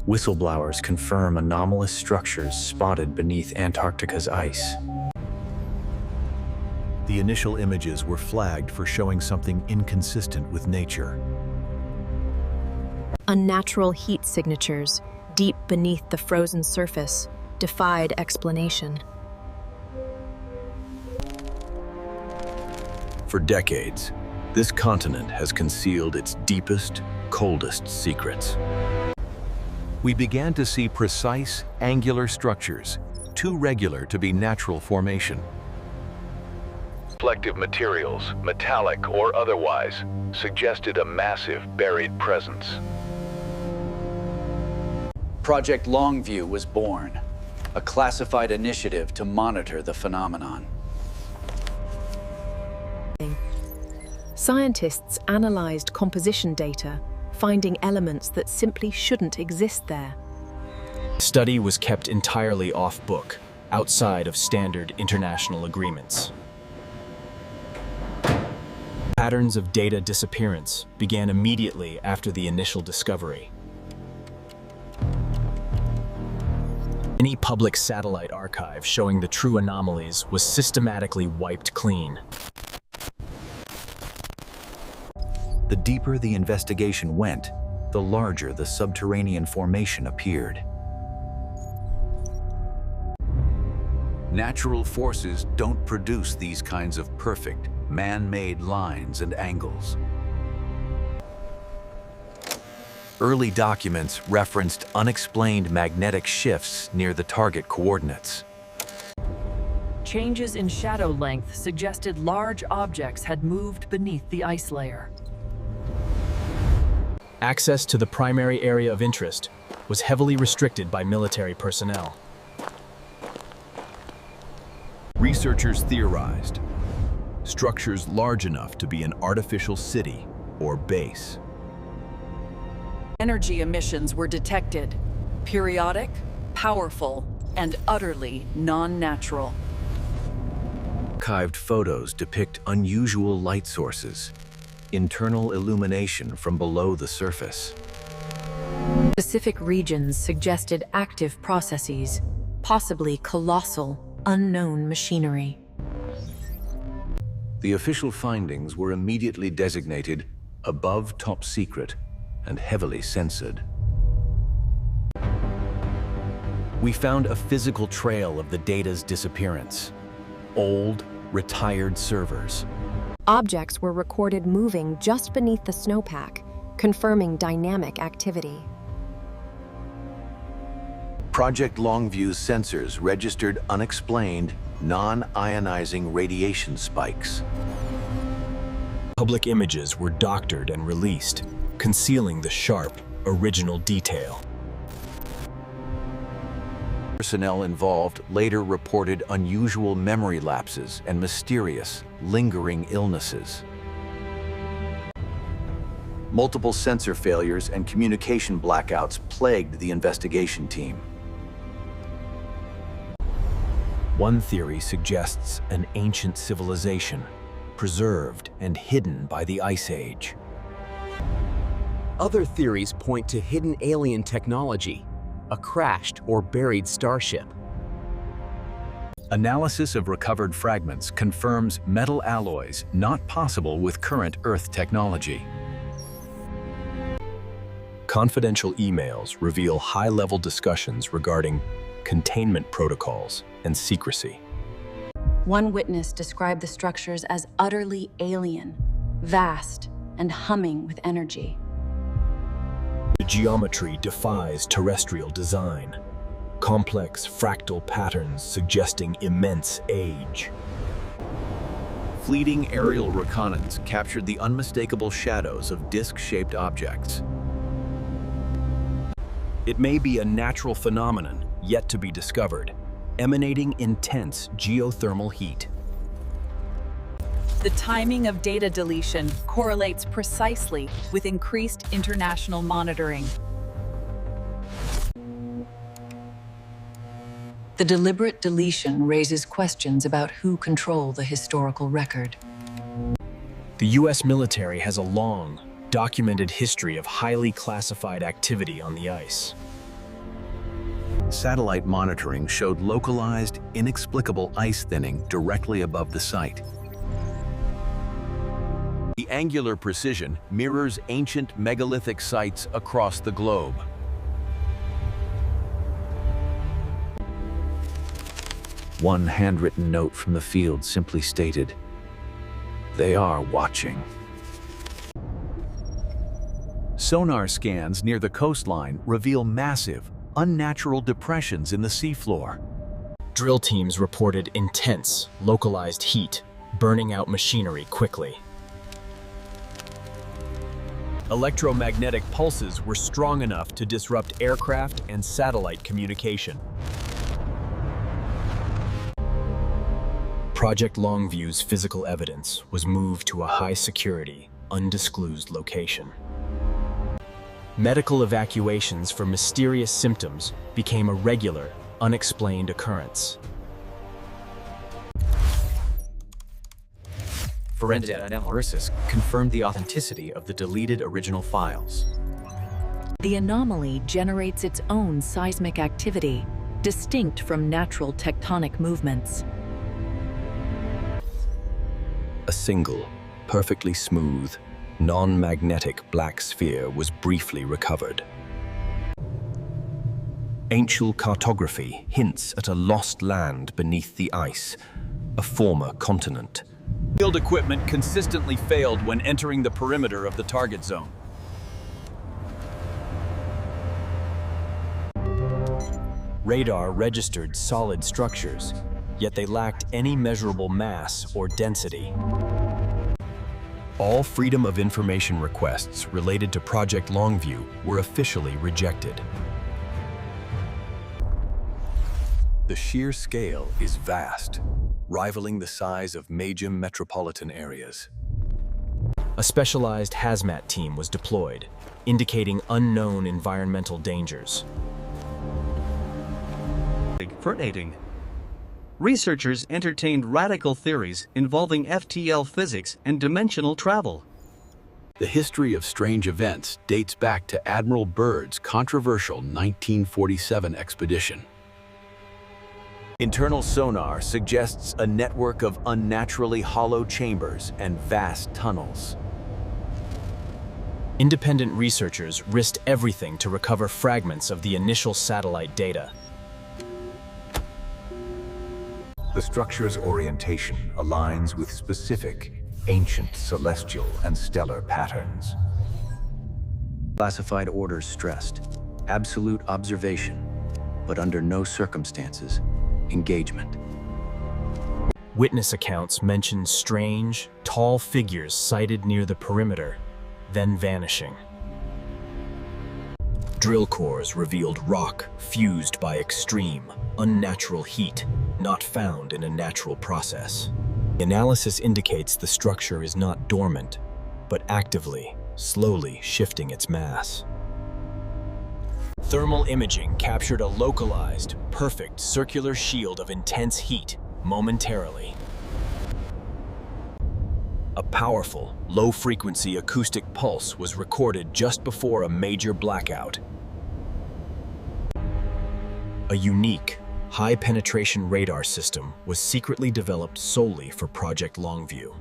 Whistleblowers confirm anomalous structures spotted beneath Antarctica's ice. The initial images were flagged for showing something inconsistent with nature. Unnatural heat signatures deep beneath the frozen surface defied explanation. For decades, this continent has concealed its deepest, coldest secrets. We began to see precise, angular structures, too regular to be natural formation. Reflective materials, metallic or otherwise, suggested a massive buried presence. Project Longview was born, a classified initiative to monitor the phenomenon. Scientists analyzed composition data, finding elements that simply shouldn't exist there. The study was kept entirely off-book, outside of standard international agreements. Patterns of data disappearance began immediately after the initial discovery. Any public satellite archive showing the true anomalies was systematically wiped clean. The deeper the investigation went, the larger the subterranean formation appeared. Natural forces don't produce these kinds of perfect, man-made lines and angles. Early documents referenced unexplained magnetic shifts near the target coordinates. Changes in shadow length suggested large objects had moved beneath the ice layer. Access to the primary area of interest was heavily restricted by military personnel. Researchers theorized structures large enough to be an artificial city or base. Energy emissions were detected, periodic, powerful, and utterly non-natural. Archived photos depict unusual light sources, internal illumination from below the surface. Specific regions suggested active processes, possibly colossal, unknown machinery. The official findings were immediately designated above top secret and heavily censored. We found a physical trail of the data's disappearance. Old, retired servers. Objects were recorded moving just beneath the snowpack, confirming dynamic activity. Project Longview's sensors registered unexplained, non-ionizing radiation spikes. Public images were doctored and released, concealing the sharp, original detail. Personnel involved later reported unusual memory lapses and mysterious, lingering illnesses. Multiple sensor failures and communication blackouts plagued the investigation team. One theory suggests an ancient civilization, preserved and hidden by the Ice Age. Other theories point to hidden alien technology, a crashed or buried starship. Analysis of recovered fragments confirms metal alloys not possible with current Earth technology. Confidential emails reveal high-level discussions regarding containment protocols and secrecy. One witness described the structures as utterly alien, vast, and humming with energy. The geometry defies terrestrial design. Complex fractal patterns suggesting immense age. Fleeting aerial reconnaissance captured the unmistakable shadows of disc-shaped objects. It may be a natural phenomenon yet to be discovered, emanating intense geothermal heat. The timing of data deletion correlates precisely with increased international monitoring. The deliberate deletion raises questions about who control the historical record. The U.S. military has a long, documented history of highly classified activity on the ice. Satellite monitoring showed localized, inexplicable ice thinning directly above the site. The angular precision mirrors ancient megalithic sites across the globe. One handwritten note from the field simply stated, "They are watching." Sonar scans near the coastline reveal massive, unnatural depressions in the seafloor. Drill teams reported intense, localized heat, burning out machinery quickly. Electromagnetic pulses were strong enough to disrupt aircraft and satellite communication. Project Longview's physical evidence was moved to a high-security, undisclosed location. Medical evacuations for mysterious symptoms became a regular, unexplained occurrence. Forensic analysis confirmed the authenticity of the deleted original files. The anomaly generates its own seismic activity, distinct from natural tectonic movements. A single, perfectly smooth, non-magnetic black sphere was briefly recovered. Ancient cartography hints at a lost land beneath the ice, a former continent. Field equipment consistently failed when entering the perimeter of the target zone. Radar registered solid structures, yet they lacked any measurable mass or density. All Freedom of Information requests related to Project Longview were officially rejected. The sheer scale is vast, rivaling the size of major metropolitan areas. A specialized hazmat team was deployed, indicating unknown environmental dangers. Fascinating. Researchers entertained radical theories involving FTL physics and dimensional travel. The history of strange events dates back to Admiral Byrd's controversial 1947 expedition. Internal sonar suggests a network of unnaturally hollow chambers and vast tunnels. Independent researchers risked everything to recover fragments of the initial satellite data. The structure's orientation aligns with specific, ancient celestial and stellar patterns. Classified orders stressed. Absolute observation, but under no circumstances, engagement. Witness accounts mention strange, tall figures sighted near the perimeter, then vanishing. Drill cores revealed rock fused by extreme, unnatural heat, not found in a natural process. The analysis indicates the structure is not dormant, but actively, slowly shifting its mass. Thermal imaging captured a localized, perfect circular shield of intense heat momentarily. A powerful, low-frequency acoustic pulse was recorded just before a major blackout. A unique, high-penetration radar system was secretly developed solely for Project Longview.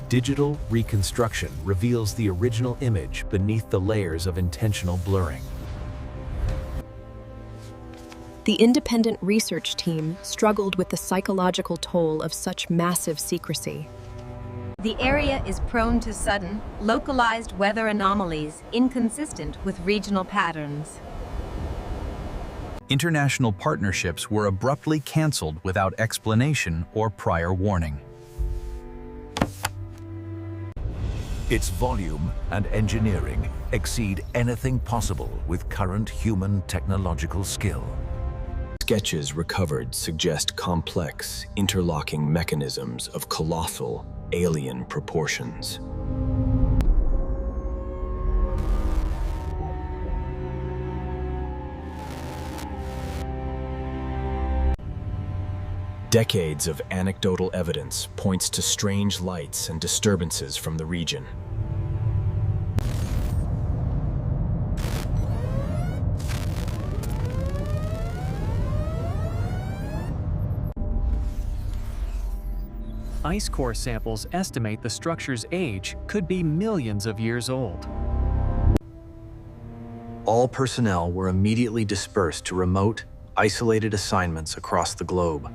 Digital reconstruction reveals the original image beneath the layers of intentional blurring. The independent research team struggled with the psychological toll of such massive secrecy. The area is prone to sudden, localized weather anomalies inconsistent with regional patterns. International partnerships were abruptly canceled without explanation or prior warning. Its volume and engineering exceed anything possible with current human technological skill. Sketches recovered suggest complex, interlocking mechanisms of colossal, alien proportions. Decades of anecdotal evidence points to strange lights and disturbances from the region. ice core samples estimate the structure's age could be millions of years old. All personnel were immediately dispersed to remote, isolated assignments across the globe.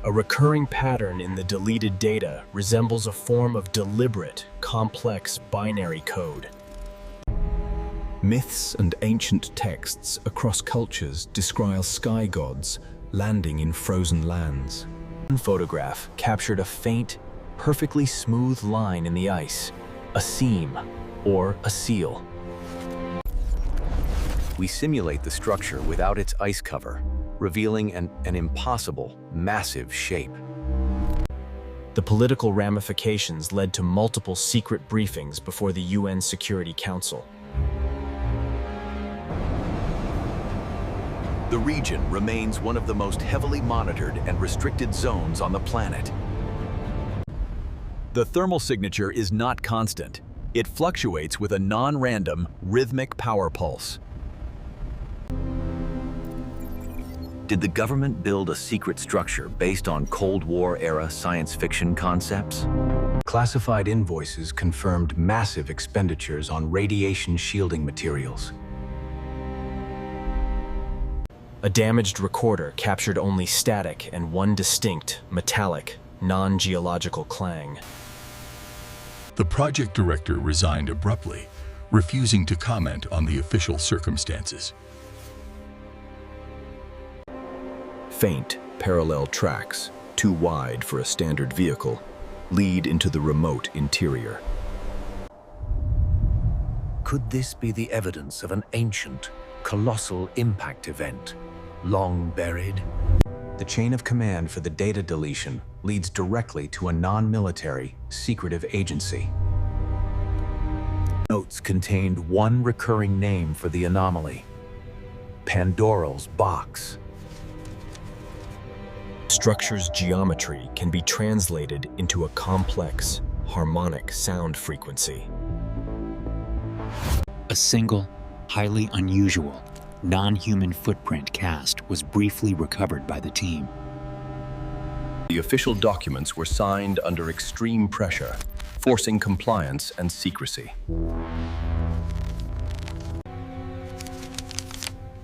A recurring pattern in the deleted data resembles a form of deliberate, complex binary code. Myths and ancient texts across cultures describe sky gods landing in frozen lands. One photograph captured a faint, perfectly smooth line in the ice, a seam or a seal. We simulate the structure without its ice cover, revealing an impossible, massive shape. The political ramifications led to multiple secret briefings before the UN Security Council. The region remains one of the most heavily monitored and restricted zones on the planet. The thermal signature is not constant. It fluctuates with a non-random, rhythmic power pulse. Did the government build a secret structure based on Cold War-era science fiction concepts? Classified invoices confirmed massive expenditures on radiation shielding materials. A damaged recorder captured only static and one distinct, metallic, non-geological clang. The project director resigned abruptly, refusing to comment on the official circumstances. Faint, parallel tracks, too wide for a standard vehicle, lead into the remote interior. Could this be the evidence of an ancient, colossal impact event, long buried? The chain of command for the data deletion leads directly to a non-military, secretive agency. Notes contained one recurring name for the anomaly: Pandoral's box. Structure's geometry can be translated into a complex, harmonic sound frequency. A single, highly unusual, non-human footprint cast was briefly recovered by the team. The official documents were signed under extreme pressure, forcing compliance and secrecy.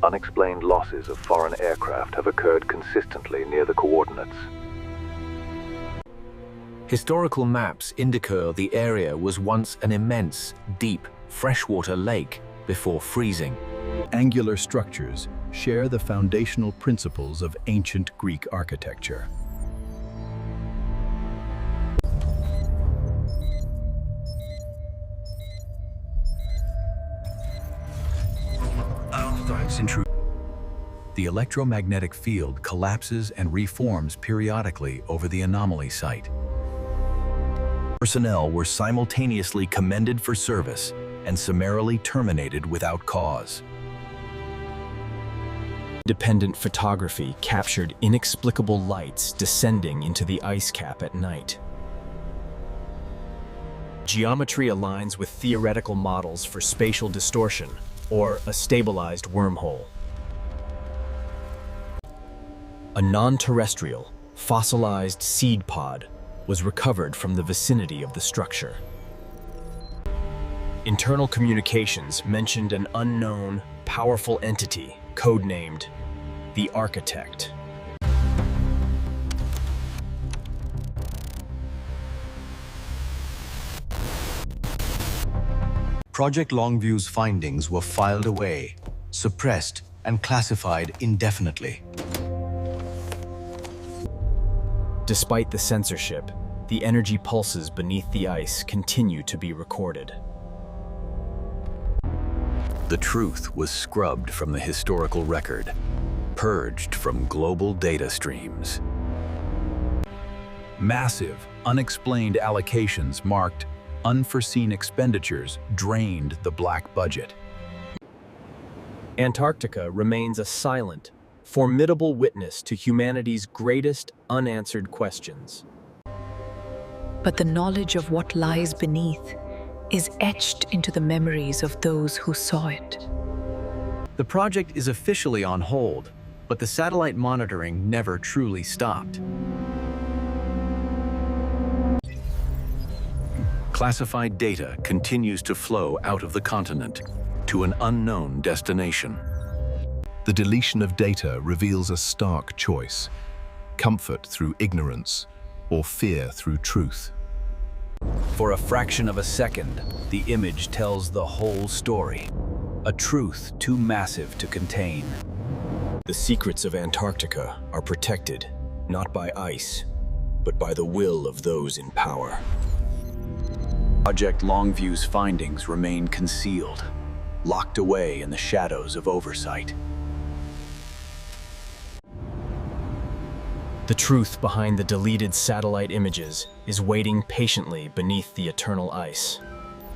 Unexplained losses of foreign aircraft have occurred consistently near the coordinates. Historical maps indicate the area was once an immense, deep, freshwater lake before freezing. Angular structures share the foundational principles of ancient Greek architecture. The electromagnetic field collapses and reforms periodically over the anomaly site. Personnel were simultaneously commended for service and summarily terminated without cause. Independent photography captured inexplicable lights descending into the ice cap at night. Geometry aligns with theoretical models for spatial distortion, or a stabilized wormhole. A non-terrestrial, fossilized seed pod was recovered from the vicinity of the structure. Internal communications mentioned an unknown, powerful entity, codenamed the Architect. Project Longview's findings were filed away, suppressed, and classified indefinitely. Despite the censorship, the energy pulses beneath the ice continue to be recorded. The truth was scrubbed from the historical record, purged from global data streams. Massive, unexplained allocations marked unforeseen expenditures drained the black budget. Antarctica remains a silent, formidable witness to humanity's greatest unanswered questions. But the knowledge of what lies beneath is etched into the memories of those who saw it. The project is officially on hold, but the satellite monitoring never truly stopped. Classified data continues to flow out of the continent to an unknown destination. The deletion of data reveals a stark choice: comfort through ignorance or fear through truth. For a fraction of a second, the image tells the whole story. A truth too massive to contain. The secrets of Antarctica are protected, not by ice, but by the will of those in power. Project Longview's findings remain concealed, locked away in the shadows of oversight. The truth behind the deleted satellite images is waiting patiently beneath the eternal ice.